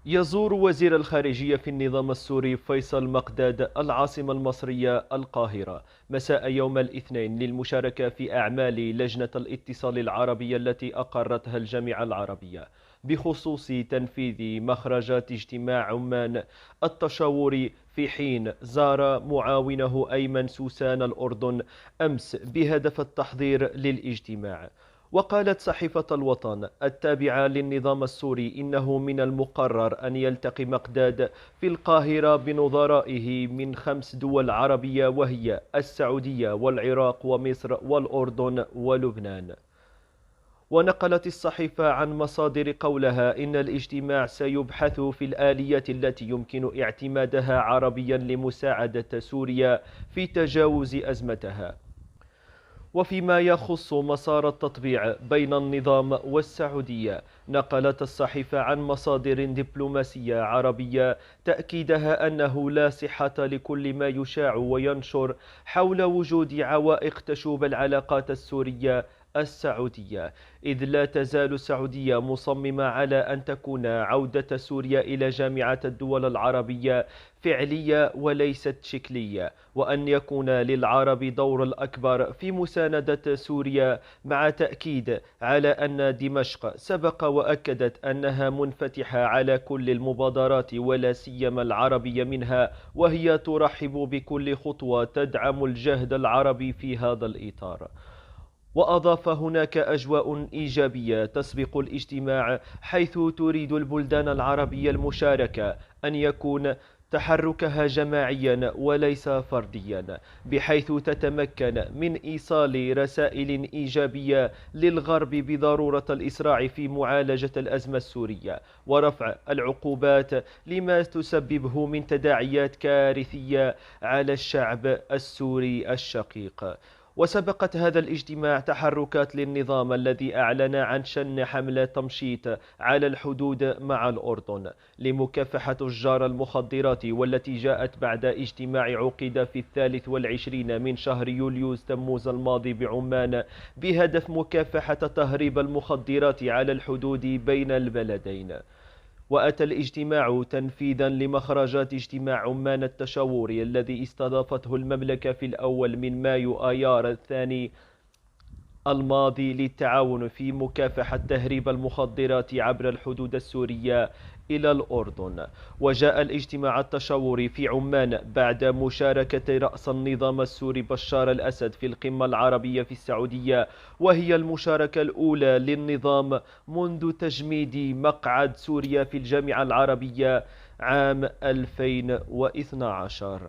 يزور وزير الخارجية في النظام السوري فيصل مقداد العاصمة المصرية القاهرة مساء يوم الاثنين للمشاركة في أعمال لجنة الاتصال العربية التي أقرتها الجامعة العربية بخصوص تنفيذ مخرجات اجتماع عمان التشاوري، في حين زار معاونه أيمن سوسان الأردن أمس بهدف التحضير للاجتماع. وقالت صحيفة الوطن التابعة للنظام السوري إنه من المقرر أن يلتقي مقداد في القاهرة بنظرائه من 5 دول عربية، وهي السعودية والعراق ومصر والأردن ولبنان. ونقلت الصحيفة عن مصادر قولها إن الاجتماع سيبحث في الآليات التي يمكن اعتمادها عربيا لمساعدة سوريا في تجاوز أزمتها. وفيما يخص مسار التطبيع بين النظام والسعودية، نقلت الصحيفة عن مصادر دبلوماسية عربية تأكيدها أنه لا صحة لكل ما يشاع وينشر حول وجود عوائق تشوب العلاقات السورية السعودية، إذ لا تزال السعودية مصممة على أن تكون عودة سوريا إلى جامعة الدول العربية فعلية وليست شكلية، وأن يكون للعرب دور الأكبر في مساندة سوريا، مع تأكيد على أن دمشق سبق وأكدت أنها منفتحة على كل المبادرات ولا سيما العربية منها، وهي ترحب بكل خطوة تدعم الجهد العربي في هذا الإطار. وأضاف: هناك أجواء إيجابية تسبق الاجتماع، حيث تريد البلدان العربية المشاركة أن يكون تحركها جماعيا وليس فرديا، بحيث تتمكن من إيصال رسائل إيجابية للغرب بضرورة الإسراع في معالجة الأزمة السورية ورفع العقوبات لما تسببه من تداعيات كارثية على الشعب السوري الشقيق. وسبقت هذا الاجتماع تحركات للنظام الذي أعلن عن شن حملة تمشيط على الحدود مع الأردن لمكافحة تجار المخدرات، والتي جاءت بعد اجتماع عقد في 23 من شهر يوليو تموز الماضي بعمان بهدف مكافحة تهريب المخدرات على الحدود بين البلدين. وأتى الاجتماع تنفيذا لمخرجات اجتماع عمان التشاوري الذي استضافته المملكة في الأول من مايو آيار الثاني الماضي للتعاون في مكافحة تهريب المخدرات عبر الحدود السورية إلى الأردن. وجاء الاجتماع التشاوري في عمان بعد مشاركة رأس النظام السوري بشار الأسد في القمة العربية في السعودية، وهي المشاركة الأولى للنظام منذ تجميد مقعد سوريا في الجامعة العربية عام 2012.